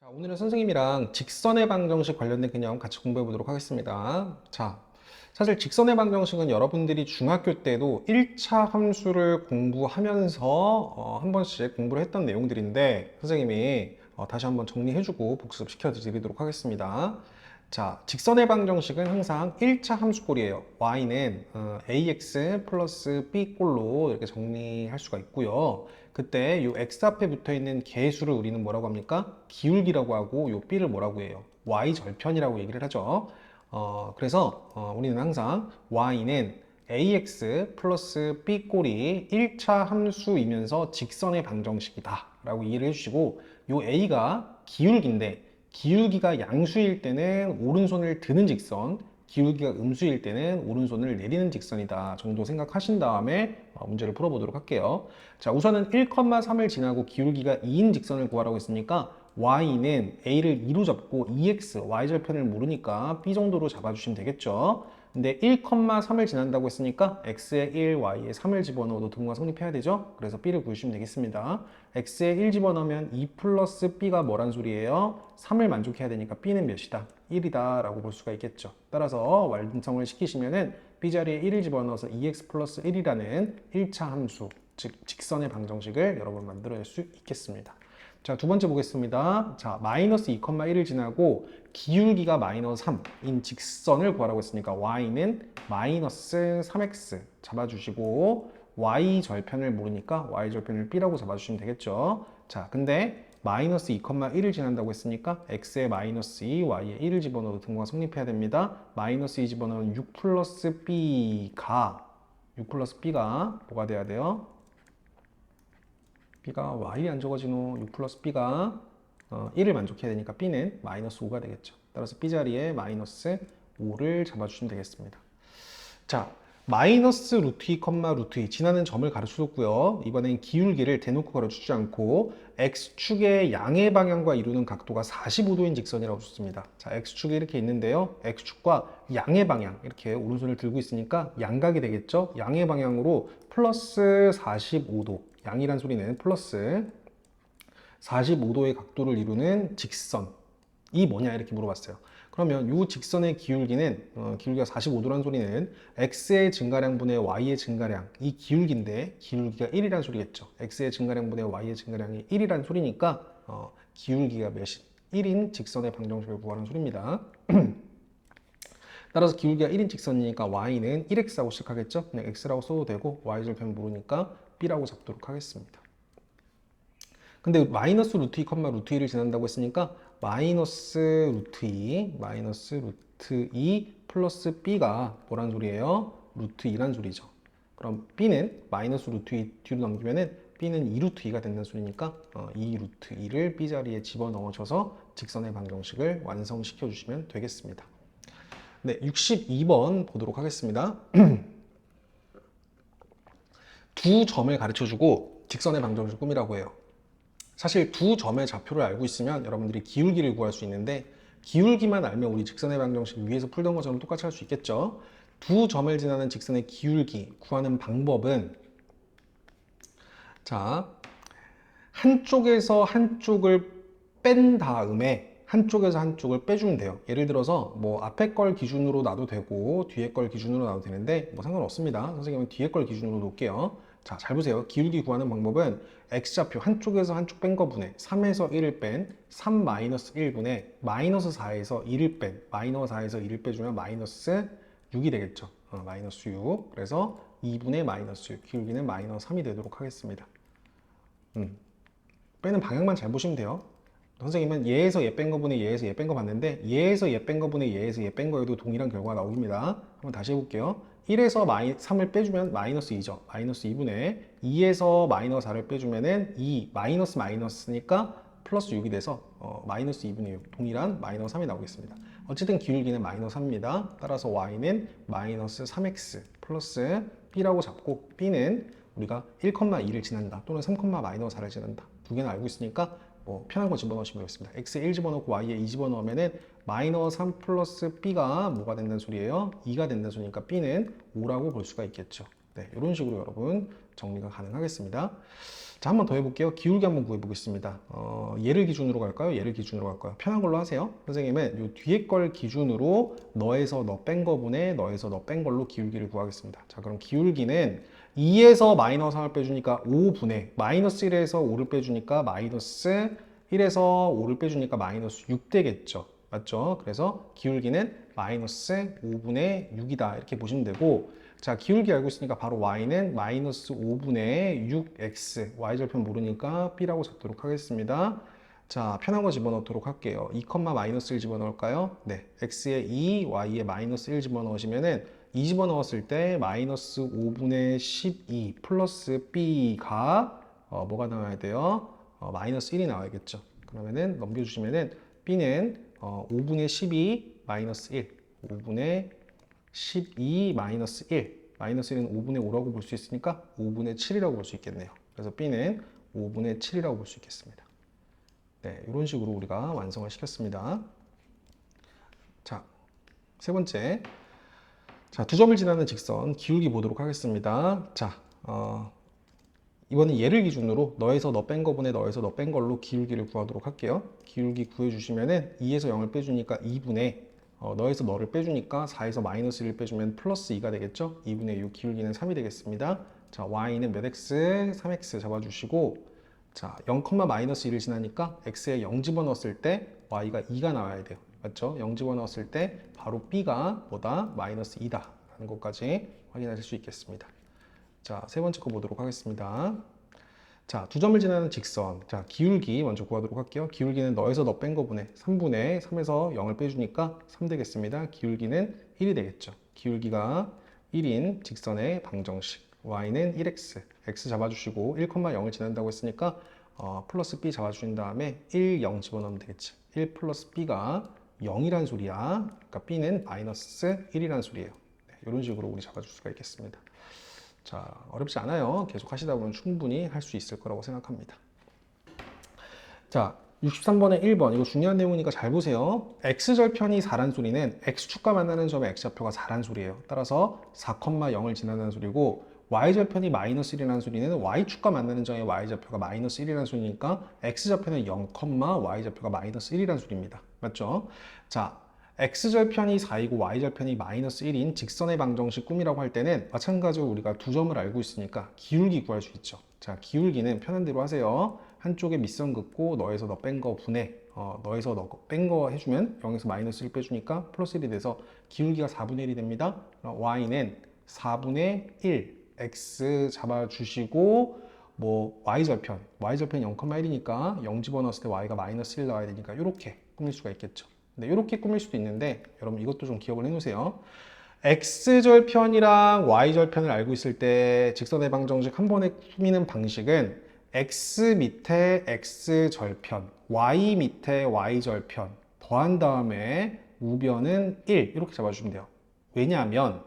자, 오늘은 선생님이랑 직선의 방정식 관련된 개념 같이 공부해 보도록 하겠습니다. 자, 사실 직선의 방정식은 여러분들이 중학교 때도 1차 함수를 공부하면서 한 번씩 공부를 했던 내용들인데 선생님이 다시 한번 정리해주고 복습시켜 드리도록 하겠습니다. 자, 직선의 방정식은 항상 1차 함수꼴이에요. y는 ax 플러스 b꼴로 이렇게 정리할 수가 있고요. 그때 이 x 앞에 붙어 있는 개수를 우리는 뭐라고 합니까? 기울기라고 하고 이 b를 뭐라고 해요? y 절편이라고 얘기를 하죠. 그래서 우리는 항상 y는 ax 플러스 b꼴이 1차 함수이면서 직선의 방정식이다 라고 이해를 해주시고 이 a가 기울기인데 기울기가 양수일 때는 오른손을 드는 직선, 기울기가 음수일 때는 오른손을 내리는 직선이다 정도 생각하신 다음에 문제를 풀어보도록 할게요. 자, 우선은 1,3을 지나고 기울기가 2인 직선을 구하라고 했으니까 y는 a를 2로 잡고 2x, y절편을 모르니까 b 정도로 잡아주시면 되겠죠. 근데 1,3을 지난다고 했으니까 x에 1, y에 3을 집어넣어도 등호가 성립해야 되죠. 그래서 b를 구해주시면 되겠습니다. x에 1 집어넣으면 2 플러스 b가 뭐란 소리예요? 3을 만족해야 되니까 b는 몇이다? 1이다 라고 볼 수가 있겠죠. 따라서 완성을 시키시면은 b 자리에 1을 집어넣어서 2x 플러스 1이라는 1차 함수, 즉 직선의 방정식을 여러분 만들어낼 수 있겠습니다. 자, 두 번째 보겠습니다. 자, 마이너스 2,1을 지나고 기울기가 마이너스 3인 직선을 구하라고 했으니까 y는 마이너스 3x 잡아주시고 y 절편을 모르니까 y 절편을 b라고 잡아주시면 되겠죠. 자, 근데 마이너스 2,1을 지난다고 했으니까 x에 마이너스 2, y에 1을 집어넣어도 등호가 성립해야 됩니다. 마이너스 2 집어넣으면 6 플러스 b가 뭐가 돼야 돼요? b가 y이 안 적어지노 6 플러스 b가 1을 만족해야 되니까 b는 마이너스 5가 되겠죠. 따라서 b 자리에 마이너스 5를 잡아주시면 되겠습니다. 자, 마이너스 루트 2, 루트 2 지나는 점을 가르쳐줬고요. 이번엔 기울기를 대놓고 가르쳐주지 않고 x축의 양의 방향과 이루는 각도가 45도인 직선이라고 줬습니다. 자, x축이 이렇게 있는데요. x축과 양의 방향 이렇게 오른손을 들고 있으니까 양각이 되겠죠. 양의 방향으로 플러스 45도 양이란 소리는 플러스 45도의 각도를 이루는 직선이 뭐냐 이렇게 물어봤어요. 그러면 이 직선의 기울기는 기울기가 45도란 소리는 x의 증가량분의 y의 증가량 이 기울기인데 기울기가 1이란 소리겠죠. x의 증가량분의 y의 증가량이 1이란 소리니까 기울기가 몇인 1인 직선의 방정식을 구하는 소리입니다. 따라서 기울기가 1인 직선이니까 y는 1x라고 시작하겠죠. 그냥 x라고 써도 되고 y절편 모르니까 b라고 잡도록 하겠습니다. 근데 마이너스 루트 2, 루트 2를 지난다고 했으니까 마이너스 루트 2 플러스 b가 뭐란 소리예요? 루트 2란 소리죠. 그럼 b는 마이너스 루트 2 뒤로 넘기면은 b는 2 루트 2가 된다는 소리니까 2 루트 2를 b 자리에 집어넣으셔서 직선의 방정식을 완성시켜 주시면 되겠습니다. 네, 62번 보도록 하겠습니다. 두 점을 가르쳐주고 직선의 방정식을 꾸미라고 해요. 사실 두 점의 좌표를 알고 있으면 여러분들이 기울기를 구할 수 있는데 기울기만 알면 우리 직선의 방정식 위에서 풀던 것처럼 똑같이 할 수 있겠죠. 두 점을 지나는 직선의 기울기 구하는 방법은 자, 한쪽에서 한쪽을 뺀 다음에 한쪽에서 한쪽을 빼주면 돼요. 예를 들어서 뭐 앞에 걸 기준으로 놔도 되고 뒤에 걸 기준으로 놔도 되는데 뭐 상관없습니다. 선생님은 뒤에 걸 기준으로 놓을게요. 자, 잘 보세요. 기울기 구하는 방법은 x좌표 한쪽에서 한쪽 뺀 거분의 3에서 1을 뺀 3 마이너스 1분의 마이너스 4에서 1을 뺀 마이너스 4에서 1을 빼주면 마이너스 6이 되겠죠. 마이너스 6. 그래서 2분의 마이너스 6. 기울기는 마이너스 3이 되도록 하겠습니다. 빼는 방향만 잘 보시면 돼요. 선생님은 얘에서 얘 뺀 거분의 얘에서 얘 뺀 거 봤는데 얘에서 얘 뺀 거분의 얘에서 얘 뺀 거에도 동일한 결과가 나옵니다. 한번 다시 해볼게요. 1에서 3을 빼주면 마이너스 2죠. 마이너스 2분의 2에서 마이너스 4를 빼주면은 2 마이너스 마이너스니까 플러스 6이 돼서 마이너스 2분의 6 동일한 마이너스 3이 나오겠습니다. 어쨌든 기울기는 마이너스 3입니다. 따라서 y는 마이너스 3x 플러스 b라고 잡고 b는 우리가 1,2를 지난다 또는 3,-4를 지난다 두 개는 알고 있으니까 뭐 편한 거 집어넣으시면 되겠습니다. x에 1 집어넣고 y에 2 집어넣으면은 마이너스 3 플러스 b가 뭐가 된다는 소리예요? 2가 된다는 소리니까 b는 5라고 볼 수가 있겠죠. 네, 이런 식으로 여러분 정리가 가능하겠습니다. 자, 한 번 더 해볼게요. 기울기 한번 구해보겠습니다. 얘를 기준으로 갈까요? 얘를 기준으로 갈까요? 편한 걸로 하세요. 선생님은 요 뒤에 걸 기준으로 너에서 너 뺀 거분의 너에서 너 뺀 걸로 기울기를 구하겠습니다. 자, 그럼 기울기는 2에서 마이너스 3을 빼주니까 5분의 마이너스 1에서 5를 빼주니까 마이너스 1에서 5를 빼주니까 마이너스 6 되겠죠. 맞죠? 그래서 기울기는 마이너스 5분의 6이다. 이렇게 보시면 되고, 자, 기울기 알고 있으니까 바로 y는 마이너스 5분의 6x, y절편 모르니까 b라고 적도록 하겠습니다. 자, 편한 거 집어넣도록 할게요. 2, 마이너스 1 집어넣을까요? 네, x에 2, y에 마이너스 1 집어넣으시면은 2 집어넣었을 때 마이너스 5분의 12 플러스 b가 뭐가 나와야 돼요? 마이너스 1이 나와야겠죠. 그러면은 넘겨주시면은 b는 5분의 12 마이너스 1, 5분의 12 마이너스 1, 마이너스 1은 5분의 5라고 볼 수 있으니까 5분의 7이라고 볼 수 있겠네요. 그래서 b는 5분의 7이라고 볼 수 있겠습니다. 네, 이런 식으로 우리가 완성을 시켰습니다. 자, 세 번째. 자, 두 점을 지나는 직선 기울기 보도록 하겠습니다. 자, 이번엔 얘를 기준으로 너에서 너 뺀 거분의 너에서 너 뺀 걸로 기울기를 구하도록 할게요. 기울기 구해주시면은 2에서 0을 빼주니까 2분의 너에서 너를 빼주니까 4에서 마이너스 1을 빼주면 플러스 2가 되겠죠. 2분의 6 기울기는 3이 되겠습니다. 자, y는 몇 x? 3x 잡아주시고, 자, 0, 마이너스 1을 지나니까 x에 0 집어넣었을 때 y가 2가 나와야 돼요. 맞죠? 0 집어넣었을 때 바로 b가 뭐다? 마이너스 2다 라는 것까지 확인하실 수 있겠습니다. 자, 세 번째 거 보도록 하겠습니다. 자, 두 점을 지나는 직선. 자, 기울기 먼저 구하도록 할게요. 기울기는 너에서 너 뺀 거분의 3분의 3에서 0을 빼주니까 3 되겠습니다. 기울기는 1이 되겠죠. 기울기가 1인 직선의 방정식. y는 1x. x 잡아주시고 1, 0을 지난다고 했으니까 플러스 b 잡아주신 다음에 1, 0 집어넣으면 되겠죠. 1 플러스 b가 0이란 소리야. 그러니까 b는 마이너스 1이란 소리예요. 네, 이런 식으로 우리 잡아줄 수가 있겠습니다. 자, 어렵지 않아요. 계속 하시다 보면 충분히 할 수 있을 거라고 생각합니다. 자, 63번에 1번. 이거 중요한 내용이니까 잘 보세요. x절편이 4란 소리는 x축과 만나는 점의 x좌표가 4란 소리예요. 따라서 4, 0을 지나는 소리고, y절편이 마이너스 1이라는 소리는 y축과 만나는 점의 y좌표가 마이너스 1이라는 소리니까 x좌표는 0, y좌표가 마이너스 1이라는 소리입니다. 맞죠? 자, x절편이 4이고 y절편이 마이너스 1인 직선의 방정식 꿈이라고 할 때는 마찬가지로 우리가 두 점을 알고 있으니까 기울기 구할 수 있죠. 자, 기울기는 편한 대로 하세요. 한쪽에 밑선 긋고 너에서 너 뺀 거 분해, 너에서 너 뺀 거 해주면 0에서 마이너스 1 빼주니까 플러스 1이 돼서 기울기가 4분의 1이 됩니다. y는 4분의 1 x 잡아주시고, 뭐 y절편 0,1이니까 0 집어넣었을 때 y가 마이너스 1 나와야 되니까 이렇게 꾸밀 수가 있겠죠. 네, 이렇게 꾸밀 수도 있는데 여러분 이것도 좀 기억을 해놓으세요. x절편이랑 y절편을 알고 있을 때 직선의 방정식 한 번에 꾸미는 방식은 x 밑에 x절편, y 밑에 y절편 더한 다음에 우변은 1 이렇게 잡아주시면 돼요. 왜냐하면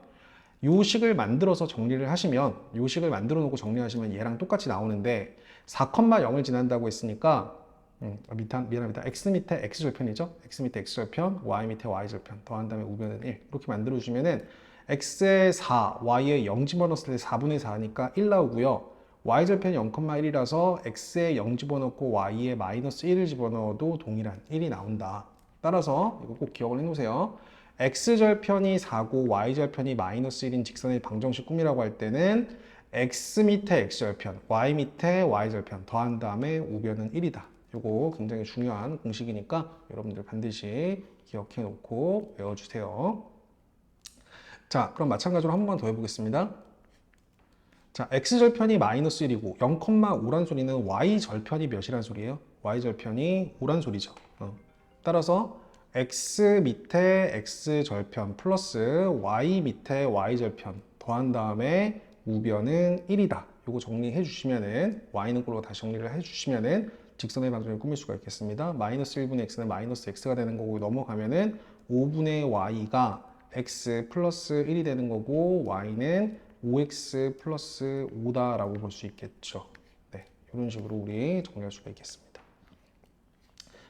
요 식을 만들어서 정리를 하시면, 요 식을 만들어 놓고 정리하시면 얘랑 똑같이 나오는데 4, 0을 지난다고 했으니까 미안합니다. x 밑에 x절편이죠. x 밑에 x절편, y 밑에 y절편 더한 다음에 우변은 1 이렇게 만들어 주시면은 x에 4, y에 0 집어넣었을 때 4분의 4니까 1 나오고요. y절편이 0,1이라서 x에 0 집어넣고 y에 마이너스 1을 집어넣어도 동일한 1이 나온다. 따라서 이거 꼭 기억을 해놓으세요. x절편이 4고 y절편이 마이너스 1인 직선의 방정식 꿈이라고 할 때는 x 밑에 x절편, y 밑에 y절편 더한 다음에 우변은 1이다. 이거 굉장히 중요한 공식이니까 여러분들 반드시 기억해 놓고 외워주세요. 자, 그럼 마찬가지로 한 번 더 해보겠습니다. 자, x절편이 마이너스 1이고 0,5란 소리는 y절편이 몇이란 소리예요? y절편이 5란 소리죠. 따라서 x 밑에 x절편 플러스 y 밑에 y절편 더한 다음에 우변은 1이다. 이거 정리해 주시면은 y는 꼴로 다시 정리를 해 주시면은 직선의 방정식을 꾸밀 수가 있겠습니다. 마이너스 1분의 x는 마이너스 x가 되는 거고, 넘어가면은 5분의 y가 x 플러스 1이 되는 거고, y는 5x 플러스 5다라고 볼 수 있겠죠. 네, 이런 식으로 우리 정리할 수가 있겠습니다.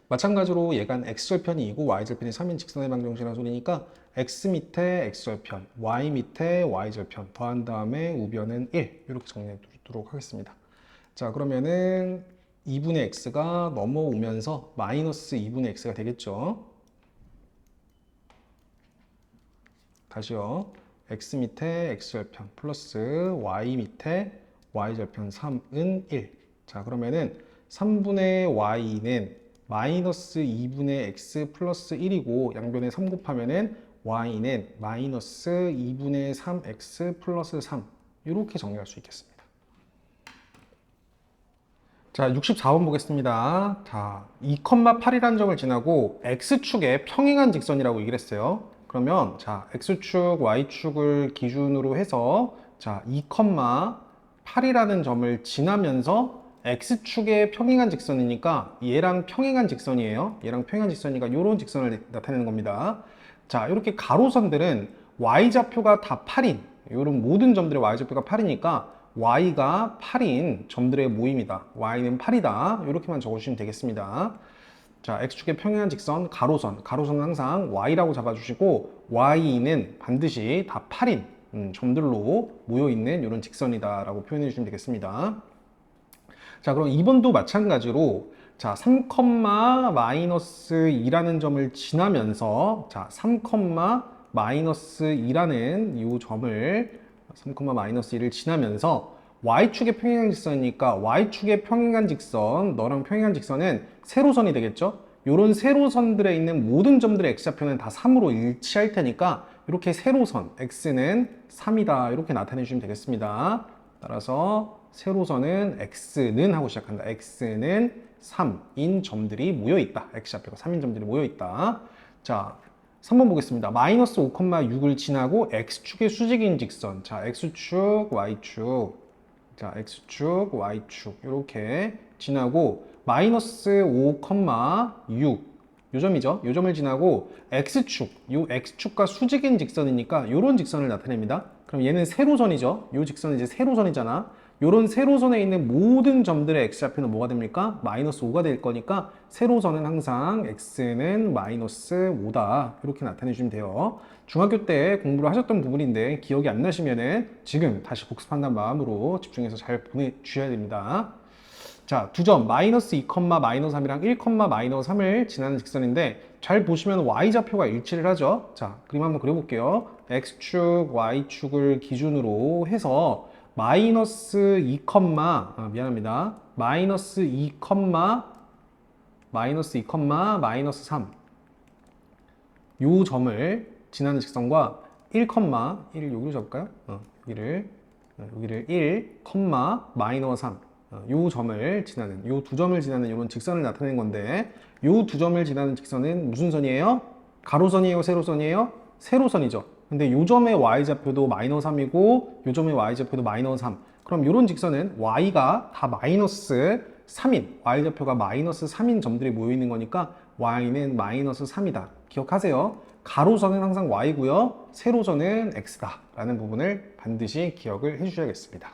마찬가지로 얘가 x절편이 2고 y절편이 3인 직선의 방정식이라는 소리니까 x 밑에 x절편, y 밑에 y절편 더한 다음에 우변은 1 이렇게 정리해 두도록 하겠습니다. 자, 그러면은 2분의 x가 넘어오면서 마이너스 2분의 x가 되겠죠. 다시요. x 밑에 x절편 플러스 y 밑에 y절편 3은 1. 자, 그러면은 3분의 y는 마이너스 2분의 x 플러스 1이고 양변에 3 곱하면은 y는 마이너스 2분의 3x 플러스 3. 이렇게 정리할 수 있겠습니다. 자, 64번 보겠습니다. 자, 2,8이라는 점을 지나고 x축의 평행한 직선이라고 얘기를 했어요. 그러면 자, x축, y축을 기준으로 해서 자, 2,8이라는 점을 지나면서 x축의 평행한 직선이니까 얘랑 평행한 직선이에요. 얘랑 평행한 직선이니까 이런 직선을 나타내는 겁니다. 자, 이렇게 가로선들은 y좌표가 다 8인 이런 모든 점들의 y좌표가 8이니까 y가 8인 점들의 모임이다. y는 8이다. 이렇게만 적어주시면 되겠습니다. 자, x축의 평행한 직선, 가로선. 가로선은 항상 y라고 잡아주시고 y는 반드시 다 8인 점들로 모여있는 이런 직선이다 라고 표현해 주시면 되겠습니다. 자, 그럼 2번도 마찬가지로 자, 3, 마이너스 2라는 점을 지나면서 자, 3, 마이너스 2라는 이 점을 3, 마이너스 1을 지나면서 y축의 평행한 직선이니까 y축의 평행한 직선, 너랑 평행한 직선은 세로선이 되겠죠? 이런 세로선들에 있는 모든 점들의 x좌표는 다 3으로 일치할 테니까 이렇게 세로선 x는 3이다 이렇게 나타내 주시면 되겠습니다. 따라서 세로선은 x는 하고 시작한다. x는 3인 점들이 모여있다. x좌표가 3인 점들이 모여있다. 자, 3번 보겠습니다. 마이너스 5,6을 지나고 x축의 수직인 직선. 자, x축, y축. 자, x축, y축. 이렇게 지나고 마이너스 5,6. 요 점이죠. 요 점을 지나고 x축. 요 x축과 수직인 직선이니까 이런 직선을 나타냅니다. 그럼 얘는 세로선이죠. 요 직선은 이제 세로선이잖아. 요런 세로선에 있는 모든 점들의 x좌표는 뭐가 됩니까? 마이너스 5가 될 거니까 세로선은 항상 x는 마이너스 5다 이렇게 나타내 주시면 돼요. 중학교 때 공부를 하셨던 부분인데 기억이 안 나시면은 지금 다시 복습한다는 마음으로 집중해서 잘 보내주셔야 됩니다. 자, 두 점 마이너스 2, 마이너스 3이랑 1, 마이너스 3을 지나는 직선인데 잘 보시면 y좌표가 일치를 하죠. 자, 그림 한번 그려볼게요. x축, y축을 기준으로 해서 마이너스 2, 미안합니다. 마이너스 2, 마이너스 2, 마이너스 3. 요 점을 지나는 직선과 1, 1을 여기로 잡을까요? 여기를 1, 마이너스 3. 요 점을 지나는, 요 두 점을 지나는 이런 직선을 나타내는 건데 요 두 점을 지나는 직선은 무슨 선이에요? 가로선이에요? 세로선이에요? 세로선이죠. 근데 요 점의 y좌표도 마이너스 3이고 요 점의 y좌표도 마이너스 3. 그럼 이런 직선은 y가 다 마이너스 3인, y좌표가 마이너스 3인 점들이 모여 있는 거니까 y는 마이너스 3이다. 기억하세요. 가로선은 항상 y고요. 세로선은 x다. 라는 부분을 반드시 기억을 해주셔야겠습니다.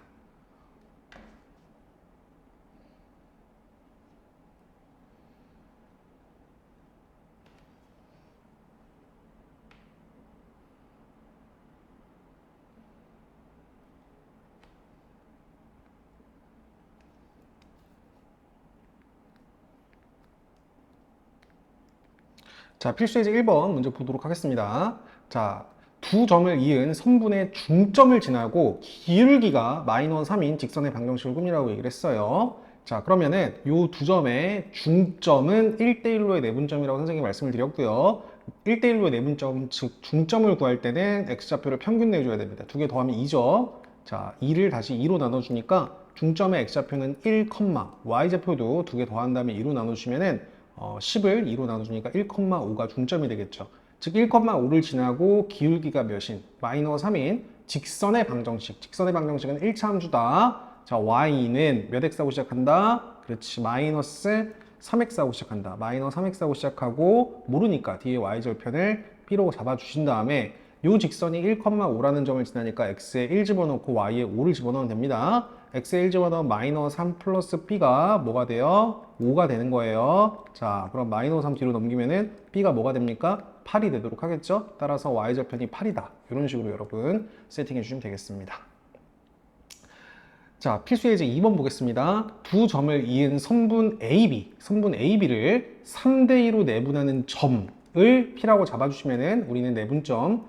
자, 필수예제 1번 문제 보도록 하겠습니다. 자, 두 점을 이은 선분의 중점을 지나고 기울기가 마이너스 3인 직선의 방정식을 꾸미라고 얘기를 했어요. 자, 그러면은 이 두 점의 중점은 1대1로의 내분점이라고 선생님이 말씀을 드렸고요. 1대1로의 내분점, 즉 중점을 구할 때는 x좌표를 평균 내줘야 됩니다. 두 개 더하면 2죠. 자, 2를 다시 2로 나눠주니까 중점의 x좌표는 1, y좌표도 두 개 더한 다음에 2로 나눠주시면은 10을 2로 나눠주니까 1,5가 중점이 되겠죠. 즉 1,5를 지나고 기울기가 몇인? 마이너스 3인 직선의 방정식. 직선의 방정식은 1차 함수다. 자, y는 몇 x하고 시작한다? 그렇지. 마이너스 3x하고 시작한다. 마이너스 3x하고 시작하고 모르니까 뒤에 y절편을 b로 잡아주신 다음에 이 직선이 1,5라는 점을 지나니까 x에 1 집어넣고 y에 5를 집어넣으면 됩니다. x에 1 집어넣으면 마이너스 3 플러스 b가 뭐가 돼요? 5가 되는 거예요. 자, 그럼 마이너스 3 뒤로 넘기면은 b가 뭐가 됩니까? 8이 되도록 하겠죠? 따라서 y절편이 8이다. 이런 식으로 여러분 세팅해 주시면 되겠습니다. 자, 필수 예제 2번 보겠습니다. 두 점을 이은 선분 AB를 3대2로 내분하는 점을 P라고 잡아주시면은 우리는 내분점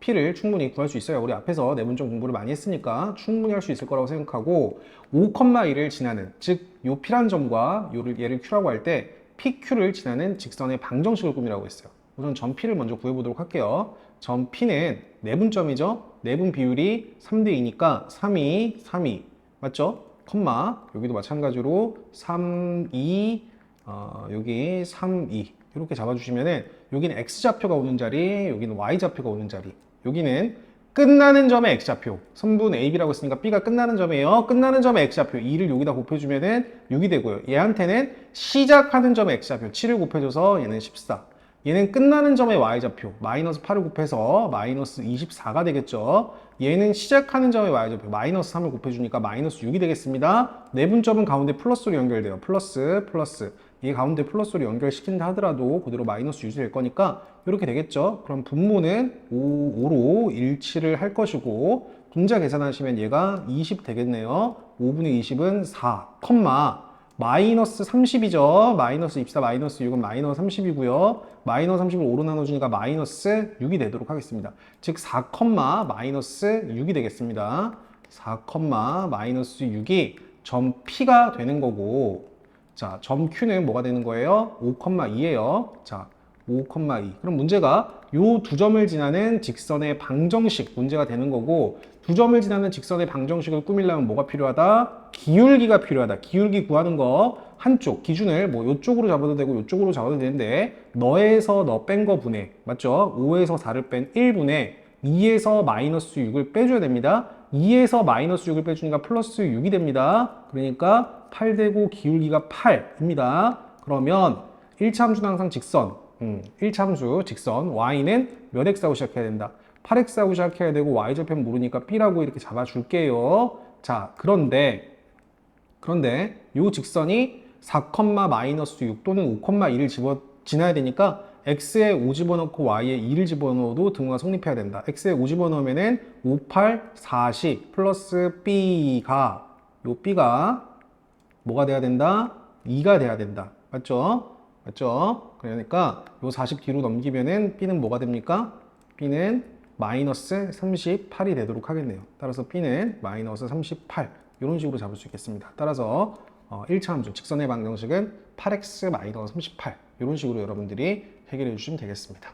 P를 충분히 구할 수 있어요. 우리 앞에서 내분점 공부를 많이 했으니까 충분히 할 수 있을 거라고 생각하고 5,1을 지나는, 즉 요 P란 점과 얘를 Q라고 할 때 PQ를 지나는 직선의 방정식을 꾸미라고 했어요. 우선 점 P를 먼저 구해보도록 할게요. 점 P는 내분점이죠. 내분 비율이 3대2니까 3이, 3이 맞죠? 컴마 여기도 마찬가지로 3, 2 여기 3, 2 이렇게 잡아주시면은 여기는 X좌표가 오는 자리, 여기는 Y좌표가 오는 자리, 여기는 끝나는 점의 X좌표, 선분 AB라고 했으니까 B가 끝나는 점이에요. 끝나는 점의 X좌표 2를 여기다 곱해주면은 6이 되고요. 얘한테는 시작하는 점의 X좌표 7을 곱해줘서 얘는 14. 얘는 끝나는 점의 Y좌표 마이너스 8을 곱해서 마이너스 24가 되겠죠. 얘는 시작하는 점의 Y좌표 마이너스 3을 곱해주니까 마이너스 6이 되겠습니다. 내분점은 가운데 플러스로 연결돼요. 플러스 플러스. 이 가운데 플러스로 연결시킨다 하더라도 그대로 마이너스 유지될 거니까 이렇게 되겠죠. 그럼 분모는 5로 일치를 할 것이고 분자 계산하시면 얘가 20 되겠네요. 5분의 20은 4, 마이너스 30이죠. 마이너스 24, 마이너스 6은 마이너스 30이고요. 마이너스 30을 5로 나눠주니까 마이너스 6이 되도록 하겠습니다. 즉 4, 마이너스 6이 되겠습니다. 4, 마이너스 6이 점 P가 되는 거고, 자, 점 Q는 뭐가 되는 거예요? 5,2예요. 자, 5,2. 그럼 문제가 요 두 점을 지나는 직선의 방정식 문제가 되는 거고, 두 점을 지나는 직선의 방정식을 꾸미려면 뭐가 필요하다? 기울기가 필요하다. 기울기 구하는 거 한쪽 기준을 뭐 요쪽으로 잡아도 되고 요쪽으로 잡아도 되는데 너에서 너 뺀 거 분해 맞죠? 5에서 4를 뺀 1분의 2에서 마이너스 6을 빼줘야 됩니다. 2에서 마이너스 6을 빼주니까 플러스 6이 됩니다. 그러니까 8 되고 기울기가 8입니다. 그러면 1차 함수는 항상 직선 1차 함수 직선 y는 몇 x하고 시작해야 된다? 8x하고 시작해야 되고 y절편 모르니까 b라고 이렇게 잡아줄게요. 자, 그런데 요 직선이 4, 마이너스 6 또는 5,1을 지나야 되니까 x에 5 집어넣고 y에 2를 집어넣어도 등호가 성립해야 된다. x에 5 집어넣으면은 5, 8, 40 플러스 b가 요 b가 뭐가 돼야 된다? 2가 돼야 된다. 맞죠? 맞죠? 그러니까 요 40 뒤로 넘기면은 b는 뭐가 됩니까? b는 마이너스 38이 되도록 하겠네요. 따라서 b는 마이너스 38 이런 식으로 잡을 수 있겠습니다. 따라서 1차 함수 직선의 방정식은 8x 마이너스 38 이런 식으로 여러분들이 해결해 주시면 되겠습니다.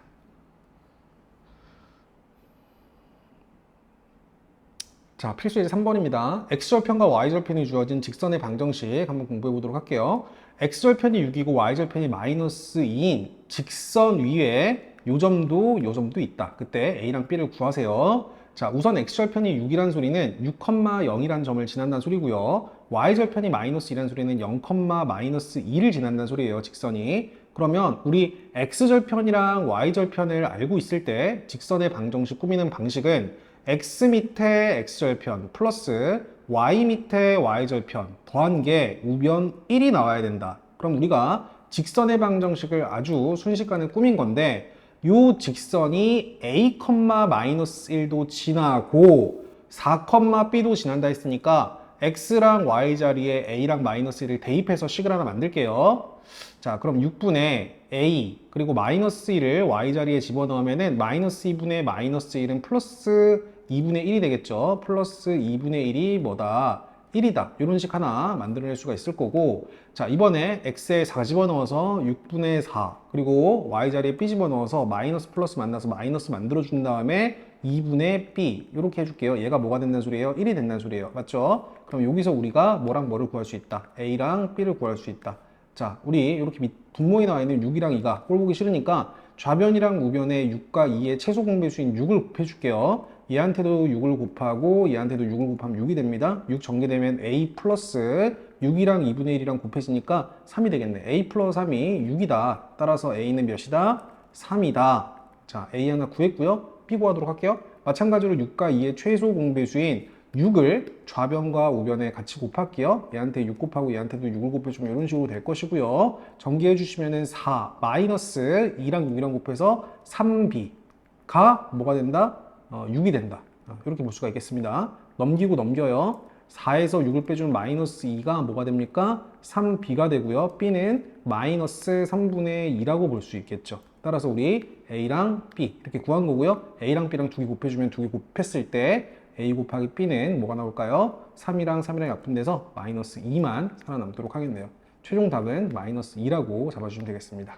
자, 필수 예제 3번입니다. x절편과 y절편이 주어진 직선의 방정식 한번 공부해 보도록 할게요. x절편이 6이고 y절편이 마이너스 2인 직선 위에 요 점도 있다. 그때 a랑 b를 구하세요. 자, 우선 x절편이 6이라는 소리는 6,0이라는 점을 지난다는 소리고요. y절편이 마이너스 2라는 소리는 0, 마이너스 2를 지난다는 소리예요. 직선이. 그러면 우리 x절편이랑 y절편을 알고 있을 때 직선의 방정식 꾸미는 방식은 x 밑에 x절편 플러스 y 밑에 y절편 더한 게 우변 1이 나와야 된다. 그럼 우리가 직선의 방정식을 아주 순식간에 꾸민 건데 요 직선이 a, 마이너스 1도 지나고 4, b도 지난다 했으니까 x랑 y 자리에 a랑 마이너스 1을 대입해서 식을 하나 만들게요. 자, 그럼 6분의 a 그리고 마이너스 1을 y 자리에 집어넣으면은 마이너스 2분의 마이너스 1은 플러스 2분의 1이 되겠죠. 플러스 2분의 1이 뭐다? 1이다. 이런 식 하나 만들어낼 수가 있을 거고, 자, 이번에 x에 4 집어넣어서 6분의 4 그리고 y 자리에 b 집어넣어서 마이너스 플러스 만나서 마이너스 만들어준 다음에 2분의 b 이렇게 해줄게요. 얘가 뭐가 된다는 소리예요? 1이 된다는 소리예요. 맞죠? 그럼 여기서 우리가 뭐랑 뭐를 구할 수 있다? a랑 b를 구할 수 있다. 자, 우리 이렇게 분모에 나와 있는 6이랑 2가 꼴 보기 싫으니까 좌변이랑 우변에 6과 2의 최소 공배수인 6을 곱해줄게요. 얘한테도 6을 곱하고 얘한테도 6을 곱하면 6이 됩니다. 6 전개되면 a 플러스 6이랑 2분의 1이랑 곱해지니까 3이 되겠네. a 플러스 3이 6이다. 따라서 a는 몇이다? 3이다. 자, a 하나 구했고요. b 구하도록 할게요. 마찬가지로 6과 2의 최소 공배수인 6을 좌변과 우변에 같이 곱할게요. 얘한테 6 곱하고 얘한테도 6을 곱해주면 이런 식으로 될 것이고요. 전개해 주시면은 4 마이너스 2랑 6이랑 곱해서 3b가 뭐가 된다? 6이 된다. 이렇게 볼 수가 있겠습니다. 넘기고 넘겨요. 4에서 6을 빼주면 마이너스 2가 뭐가 됩니까? 3b가 되고요. b는 마이너스 3분의 2라고 볼 수 있겠죠. 따라서 우리 a랑 b 이렇게 구한 거고요. a랑 b랑 두 개 곱해주면 두 개 곱했을 때 a 곱하기 b는 뭐가 나올까요? 3이랑 3이랑 약분돼서 마이너스 2만 살아남도록 하겠네요. 최종 답은 마이너스 2라고 잡아주시면 되겠습니다.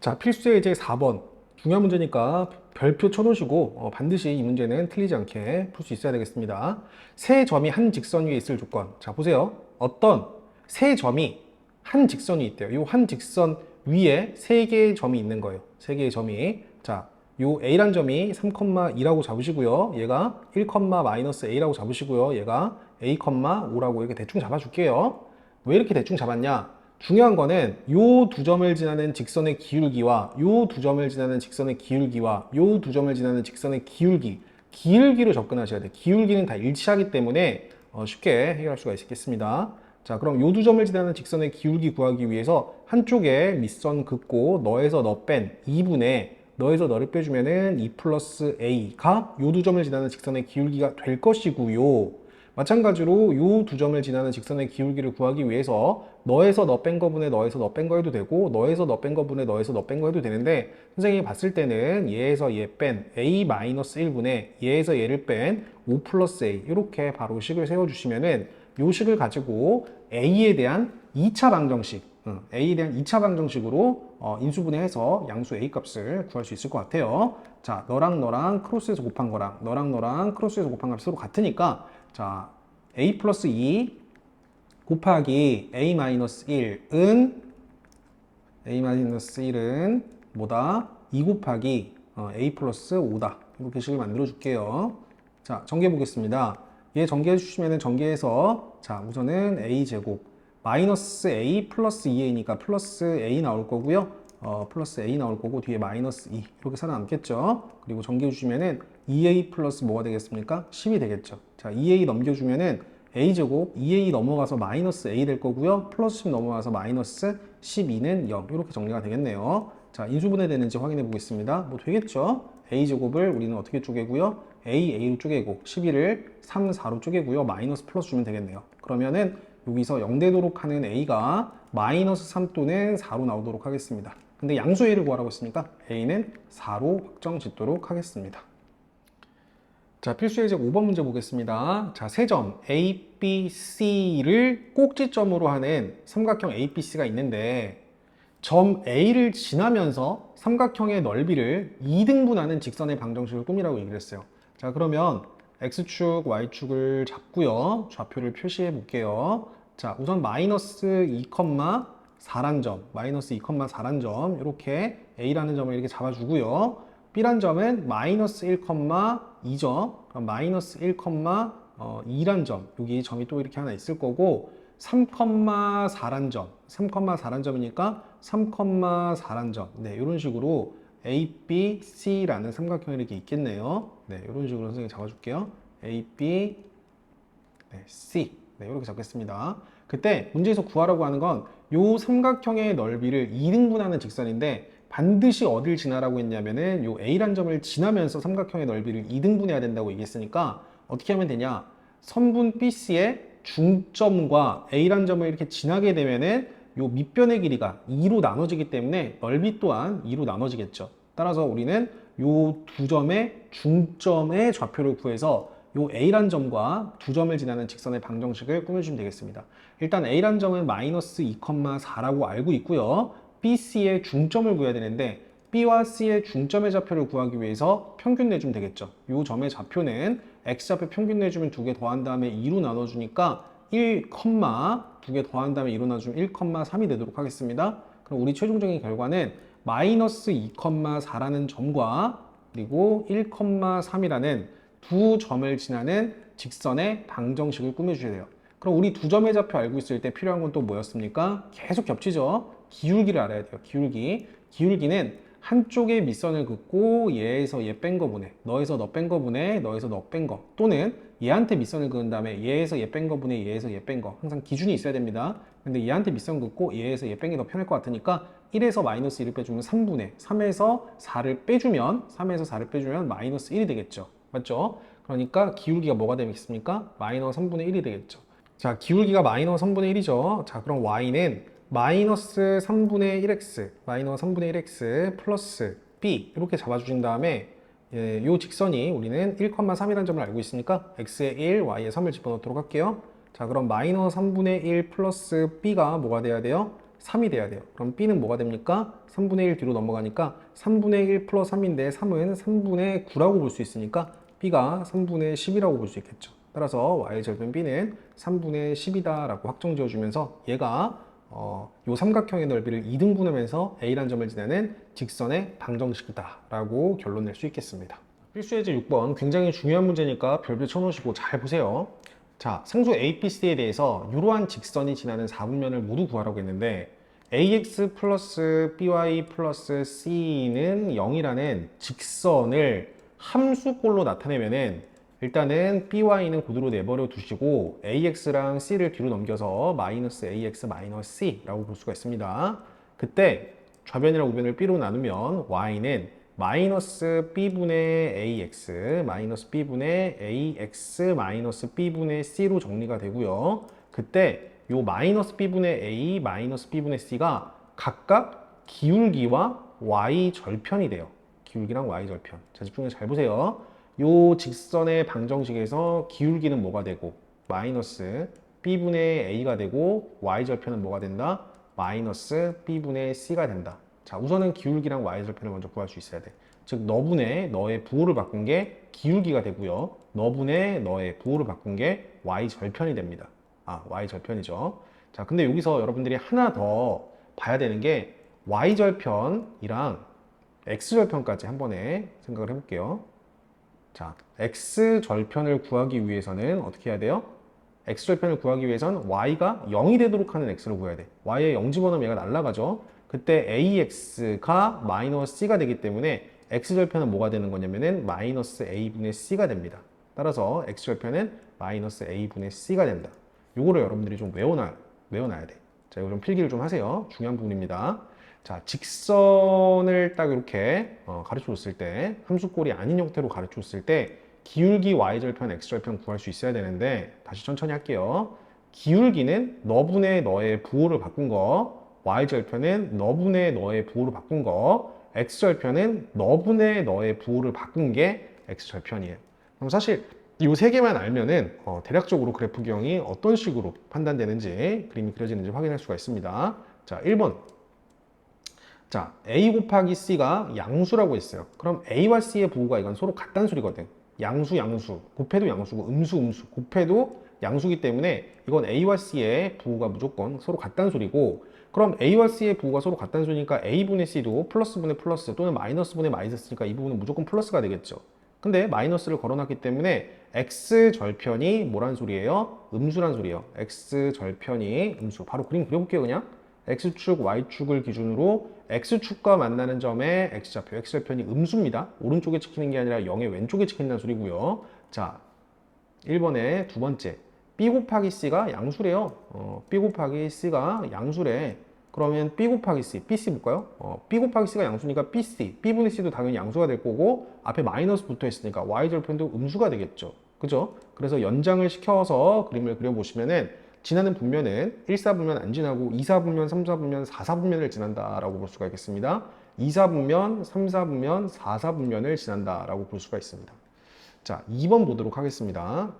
자, 필수 예제 4번. 중요한 문제니까 별표 쳐놓으시고 반드시 이 문제는 틀리지 않게 풀 수 있어야 되겠습니다. 세 점이 한 직선 위에 있을 조건. 자, 보세요. 어떤 세 점이 한 직선이 있대요. 이 한 직선 위에 세 개의 점이 있는 거예요. 세 개의 점이. 자, 요 A란 점이 3,2라고 잡으시고요. 얘가 1,-A라고 잡으시고요. 얘가 A,5라고 이렇게 대충 잡아줄게요. 왜 이렇게 대충 잡았냐? 중요한 거는 요 두 점을 지나는 직선의 기울기와 요 두 점을 지나는 직선의 기울기와 요 두 점을 지나는 직선의 기울기로 접근하셔야 돼요. 기울기는 다 일치하기 때문에 쉽게 해결할 수가 있겠습니다. 자, 그럼 요 두 점을 지나는 직선의 기울기 구하기 위해서 한쪽에 밑선 긋고 너에서 너 뺀 2분의 너에서 너를 빼주면은 2 플러스 a가 요 두 점을 지나는 직선의 기울기가 될 것이고요. 마찬가지로 요 두 점을 지나는 직선의 기울기를 구하기 위해서 너에서 너 뺀 거분에 너에서 너 뺀 거 해도 되고 너에서 너 뺀 거분에 너에서 너 뺀 거 해도 되는데 선생님이 봤을 때는 얘에서 얘 뺀 a-1분에 얘에서 얘를 뺀 5 플러스 a 이렇게 바로 식을 세워주시면은 요 식을 가지고 a에 대한 2차 방정식 a에 대한 2차 방정식으로 인수분해해서 양수 a 값을 구할 수 있을 것 같아요. 자, 너랑 너랑 크로스해서 곱한 거랑 너랑 너랑 크로스해서 곱한 값이 서로 같으니까 자, a 플러스 2 곱하기 a 마이너스 1은 뭐다? 2 곱하기 a 플러스 5다. 이렇게 식을 만들어 줄게요. 자, 전개 보겠습니다. 얘 전개해 주시면은 전개해서 자, 우선은 a 제곱 마이너스 a 플러스 2a니까 플러스 a 나올 거고요. 플러스 a 나올 거고 뒤에 마이너스 2 이렇게 살아남겠죠. 그리고 전개해 주시면은 2a 플러스 뭐가 되겠습니까? 10이 되겠죠. 자, 2a 넘겨주면은 a제곱 2a 넘어가서 마이너스 a 될 거고요. 플러스 10 넘어가서 마이너스 12는 0 이렇게 정리가 되겠네요. 자, 인수분해 되는지 확인해 보겠습니다. 뭐 되겠죠? a제곱을 우리는 어떻게 쪼개고요? a로 쪼개고 12를 3, 4로 쪼개고요. 마이너스 플러스 주면 되겠네요. 그러면은 여기서 0 되도록 하는 a가 마이너스 3 또는 4로 나오도록 하겠습니다. 근데 양수 a를 구하라고 했으니까 a는 4로 확정 짓도록 하겠습니다. 자, 필수 예제 5번 문제 보겠습니다. 자, 세 점 A, B, C를 꼭지점으로 하는 삼각형 A, B, C가 있는데 점 A를 지나면서 삼각형의 넓이를 2등분하는 직선의 방정식을 꾸미라고 얘기를 했어요. 자, 그러면 X축, Y축을 잡고요. 좌표를 표시해 볼게요. 자, 우선 마이너스 2,4란 점, 마이너스 2,4란 점 이렇게 A라는 점을 이렇게 잡아주고요. B란 점은 마이너스 1,2점, 그럼 마이너스 1,2란 점, 여기 점이 또 이렇게 하나 있을 거고 3,4란 점, 3,4란 점이니까 3,4란 점, 네, 이런 식으로 A, B, C라는 삼각형이 이렇게 있겠네요. 네, 이런 식으로 선생님이 잡아줄게요. A, B, 네, C, 네, 이렇게 잡겠습니다. 그때 문제에서 구하라고 하는 건 이 삼각형의 넓이를 2등분하는 직선인데 반드시 어딜 지나라고 했냐면은 요 A란 점을 지나면서 삼각형의 넓이를 2등분해야 된다고 얘기했으니까 어떻게 하면 되냐? 선분 BC의 중점과 A란 점을 이렇게 지나게 되면은 요 밑변의 길이가 2로 나눠지기 때문에 넓이 또한 2로 나눠지겠죠. 따라서 우리는 요 두 점의 중점의 좌표를 구해서 요 A란 점과 두 점을 지나는 직선의 방정식을 꾸며주시면 되겠습니다. 일단 A란 점은 마이너스 2,4라고 알고 있고요. BC의 중점을 구해야 되는데 B와 C의 중점의 좌표를 구하기 위해서 평균 내주면 되겠죠. 이 점의 좌표는 X좌표 평균 내주면 2개 더한 다음에 2로 나눠주니까 1, 2개 더한 다음에 2로 나눠주면 1,3이 되도록 하겠습니다. 그럼 우리 최종적인 결과는 마이너스 2,4라는 점과 그리고 1,3이라는 두 점을 지나는 직선의 방정식을 꾸며주셔야 돼요. 그럼 우리 두 점의 좌표 알고 있을 때 필요한 건 또 뭐였습니까? 계속 겹치죠. 기울기를 알아야 돼요. 기울기. 기울기는 한쪽에 밑선을 긋고 얘에서 얘 뺀 거분해, 너에서 너 뺀 거분해, 너에서 너 뺀 거, 또는 얘한테 밑선을 그은 다음에 얘에서 얘 뺀 거분해, 얘에서 얘 뺀 거. 항상 기준이 있어야 됩니다. 근데 얘한테 밑선 긋고 얘에서 얘 뺀 게 더 편할 것 같으니까 1에서 마이너스 1을 빼주면 3분의 3에서 4를 빼주면 마이너스 1이 되겠죠. 맞죠? 그러니까 기울기가 뭐가 되겠습니까? 마이너스 3분의 1이 되겠죠. 자, 기울기가 마이너스 3분의 1이죠. 자, 그럼 y는 마이너스 3분의 1x 플러스 b 이렇게 잡아주신 다음에 이 직선이 우리는 1,3이라는 점을 알고 있으니까 x에 1, y에 3을 집어넣도록 할게요. 자, 그럼 마이너스 3분의 1 플러스 b가 뭐가 돼야 돼요? 3이 돼야 돼요. 그럼 b는 뭐가 됩니까? 3분의 1 뒤로 넘어가니까 3분의 1 플러스 3인데 3은 3분의 9라고 볼 수 있으니까 b가 3분의 10이라고 볼 수 있겠죠. 따라서 y절편 b는 3분의 10이다 라고 확정 지어주면서 얘가 요 삼각형의 넓이를 2등분하면서 A라는 점을 지나는 직선의 방정식이다 라고 결론 낼 수 있겠습니다. 필수예제 6번 굉장히 중요한 문제니까 별표 쳐놓으시고 잘 보세요. 자, 상수 ABC에 대해서 이러한 직선이 지나는 4분면을 모두 구하라고 했는데 AX 플러스 BY 플러스 C는 0이라는 직선을 함수꼴로 나타내면은 일단은 BY는 그대로 내버려 두시고 AX랑 C를 뒤로 넘겨서 마이너스 AX 마이너스 C라고 볼 수가 있습니다. 그때 좌변이랑 우변을 B로 나누면 Y는 마이너스 B분의 AX 마이너스 B분의 AX 마이너스 B분의 C로 정리가 되고요. 그때 요 마이너스 B분의 A 마이너스 B분의 C가 각각 기울기와 Y절편이 돼요. 기울기랑 Y절편. 자, 집중해서 잘 보세요. 요 직선의 방정식에서 기울기는 뭐가 되고 마이너스 b분의 a가 되고 y절편은 뭐가 된다? 마이너스 b분의 c가 된다. 자, 우선은 기울기랑 y절편을 먼저 구할 수 있어야 돼. 즉 너분의 너의 부호를 바꾼 게 기울기가 되고요. 너분의 너의 부호를 바꾼 게 y절편이 됩니다. 아, y절편이죠. 자, 근데 여기서 여러분들이 하나 더 봐야 되는 게 y절편이랑 x절편까지 한 번에 생각을 해볼게요. 자, x절편을 구하기 위해서는 어떻게 해야 돼요? x절편을 구하기 위해서는 y가 0이 되도록 하는 x를 구해야 돼. y에 0 집어넣으면 얘가 날아가죠. 그때 ax가 마이너스 c가 되기 때문에 x절편은 뭐가 되는 거냐면은 마이너스 a분의 c가 됩니다. 따라서 x절편은 마이너스 a분의 c가 된다. 요거를 여러분들이 좀 외워놔야 돼. 자, 이거 좀 필기를 좀 하세요. 중요한 부분입니다. 자, 직선을 딱 이렇게 가르쳐 줬을 때, 함수꼴이 아닌 형태로 가르쳐 줬을 때 기울기 y절편, x절편 구할 수 있어야 되는데 다시 천천히 할게요. 기울기는 너분의 너의 부호를 바꾼 거, y절편은 너분의 너의 부호를 바꾼 거, x절편은 너분의 너의 부호를 바꾼 게 x절편이에요. 그럼 사실 이 세 개만 알면은 대략적으로 그래프 기형이 어떤 식으로 판단되는지, 그림이 그려지는지 확인할 수가 있습니다. 자, 1번. 자, A 곱하기 C가 양수라고 했어요. 그럼 A와 C의 부호가 이건 서로 같다는 소리거든. 양수, 곱해도 양수고, 음수, 곱해도 양수기 때문에 이건 A와 C의 부호가 무조건 서로 같다는 소리고, 그럼 A와 C의 부호가 서로 같다는 소리니까 A분의 C도 플러스분의 플러스 또는 마이너스분의 마이너스니까 이 부분은 무조건 플러스가 되겠죠. 근데 마이너스를 걸어놨기 때문에 X절편이 뭐란 소리예요? 음수란 소리예요. X절편이 음수. 바로 그림 그려볼게요, 그냥. X축, Y축을 기준으로 X축과 만나는 점의 X좌표, X절편이 음수입니다. 오른쪽에 찍히는 게 아니라 0의 왼쪽에 찍힌다는 소리고요. 자, 1번에 두 번째. B 곱하기 C가 양수래요. B 곱하기 C가 양수래. 그러면 B 곱하기 C, BC 볼까요? B 곱하기 C가 양수니까 BC, B분의 C도 당연히 양수가 될 거고 앞에 마이너스 붙어 있으니까 Y절편도 음수가 되겠죠. 그죠? 그래서 연장을 시켜서 그림을 그려보시면은 지나는 분면은 1사분면 안 지나고 2사분면, 3사분면, 4사분면을 지난다라고 볼 수가 있겠습니다. 2사분면, 3사분면, 4사분면을 지난다라고 볼 수가 있습니다. 자, 2번 보도록 하겠습니다.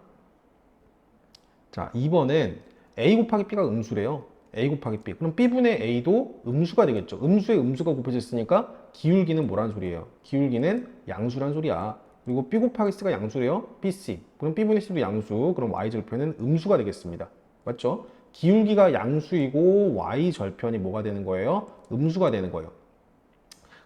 자, 2번은 A 곱하기 B가 음수래요. A 곱하기 B. 그럼 B분의 A도 음수가 되겠죠. 음수에 음수가 곱해졌으니까 기울기는 뭐란 소리예요? 기울기는 양수란 소리야. 그리고 B 곱하기 C가 양수래요. BC. 그럼 B분의 C도 양수. 그럼 Y절편은 음수가 되겠습니다. 맞죠? 기울기가 양수이고 Y절편이 뭐가 되는 거예요? 음수가 되는 거예요.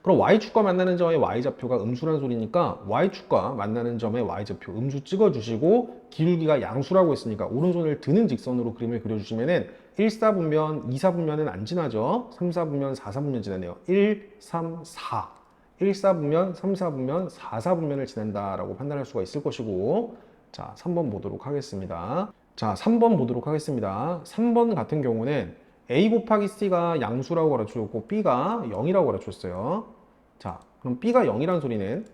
그럼 Y축과 만나는 점의 Y좌표가 음수란 소리니까 Y축과 만나는 점의 Y좌표 음수 찍어주시고 기울기가 양수라고 했으니까 오른손을 드는 직선으로 그림을 그려주시면은 1사분면, 2사분면은 안 지나죠? 3사분면, 4사분면 지나네요. 1, 3, 4. 1사분면, 3사분면, 4사분면을 지난다라고 판단할 수가 있을 것이고, 자, 3번 보도록 하겠습니다. 자, 3번 보도록 하겠습니다. 3번 같은 경우는 A 곱하기 C가 양수라고 가르쳐줬고 B가 0이라고 가르쳐줬어요. 자, 그럼 B가 0이란 소리는